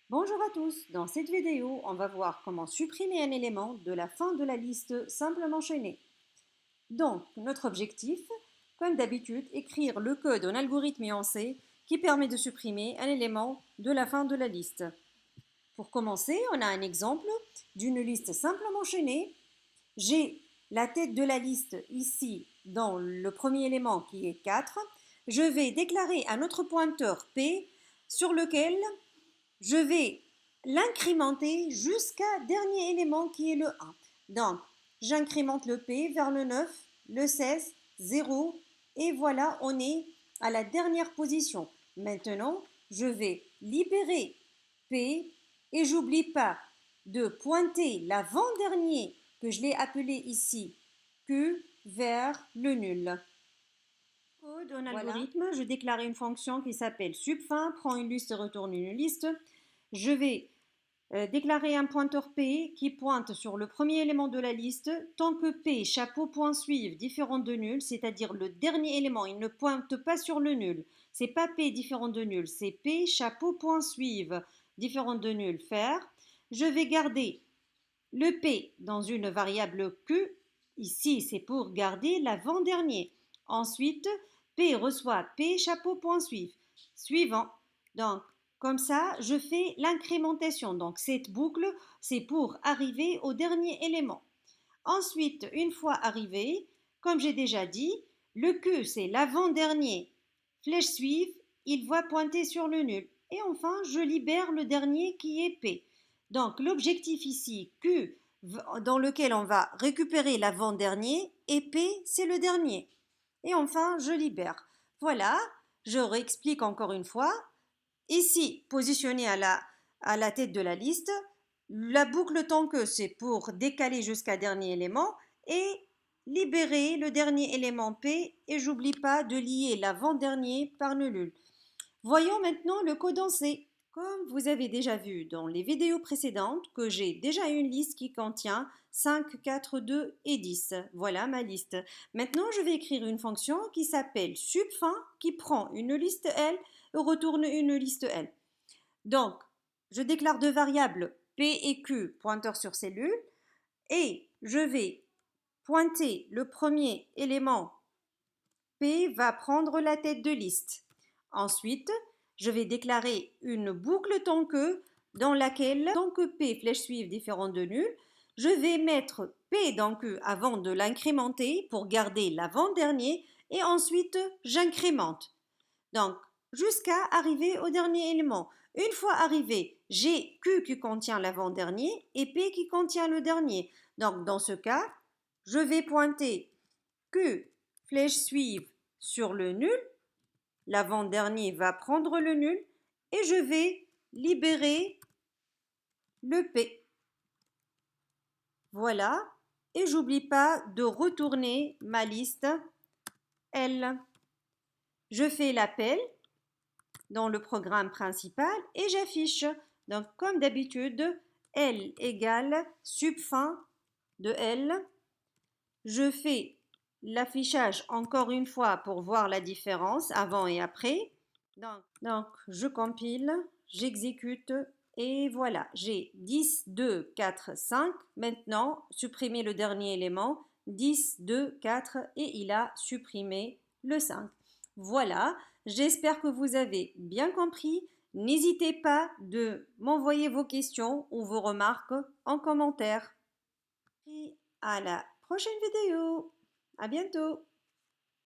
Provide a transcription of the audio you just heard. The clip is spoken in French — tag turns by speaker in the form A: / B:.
A: Bonjour à tous, dans cette vidéo, on va voir comment supprimer un élément de la fin de la liste simplement enchaînée. Donc, notre objectif, comme d'habitude, écrire le code en algorithme en C qui permet de supprimer un élément de la fin de la liste. Pour commencer, on a un exemple d'une liste simplement enchaînée. J'ai la tête de la liste ici dans le premier élément qui est 4. Je vais déclarer un autre pointeur P sur lequel je vais l'incrémenter jusqu'à dernier élément qui est le 1. Donc, j'incrémente le P vers le 9, le 16, 0 et voilà, on est à la dernière position. Maintenant, je vais libérer P et j'oublie pas de pointer l'avant-dernier que je l'ai appelé ici Q vers le nul. Code en algorithme, je déclare une fonction qui s'appelle subfin, prend une liste, retourne une liste. Je vais déclarer un pointeur P qui pointe sur le premier élément de la liste tant que P, chapeau, point suivre différent de nul, c'est-à-dire le dernier élément, il ne pointe pas sur le nul. C'est pas P différent de nul, c'est P, chapeau, point suivre différent de nul, faire. Je vais garder le P dans une variable Q. Ici, c'est pour garder l'avant-dernier. Ensuite, P reçoit P chapeau point suivre. Suivant. Donc, comme ça, je fais l'incrémentation. Donc, cette boucle, c'est pour arriver au dernier élément. Ensuite, une fois arrivé, comme j'ai déjà dit, le Q, c'est l'avant-dernier. Flèche suivre, il va pointer sur le nul. Et enfin, je libère le dernier qui est P. Donc, l'objectif ici, Q, dans lequel on va récupérer l'avant-dernier, et P, c'est le dernier. Et enfin, je libère. Voilà, je réexplique encore une fois. Ici, positionné à la tête de la liste, la boucle tant que c'est pour décaler jusqu'à dernier élément et libérer le dernier élément P et j'oublie pas de lier l'avant-dernier par le nul. Voyons maintenant le code en C. Comme vous avez déjà vu dans les vidéos précédentes que j'ai déjà une liste qui contient 5, 4, 2 et 10. Voilà ma liste. Maintenant, je vais écrire une fonction qui s'appelle subfin qui prend une liste L et retourne une liste L. Donc, je déclare deux variables P et Q, pointeur sur cellule, et je vais pointer le premier élément P va prendre la tête de liste. Ensuite, je vais déclarer une boucle tant que dans laquelle, tant que P flèche suivre différent de nul, je vais mettre P dans Q avant de l'incrémenter pour garder l'avant-dernier et ensuite j'incrémente. Donc, jusqu'à arriver au dernier élément. Une fois arrivé, j'ai Q qui contient l'avant-dernier et P qui contient le dernier. Donc, dans ce cas, je vais pointer Q, flèche suivre sur le nul. L'avant-dernier va prendre le nul et je vais libérer le P. Voilà. Et j'oublie pas de retourner ma liste L. Je fais l'appel dans le programme principal et j'affiche. Donc, comme d'habitude, L égale subfin de L. Je fais l'affichage encore une fois pour voir la différence avant et après. Donc je compile, j'exécute et voilà, j'ai 10, 2, 4, 5. Maintenant, supprimer le dernier élément, 10, 2, 4 et il a supprimé le 5. Voilà, j'espère que vous avez bien compris. N'hésitez pas de m'envoyer vos questions ou vos remarques en commentaire. Et à la prochaine vidéo. À bientôt.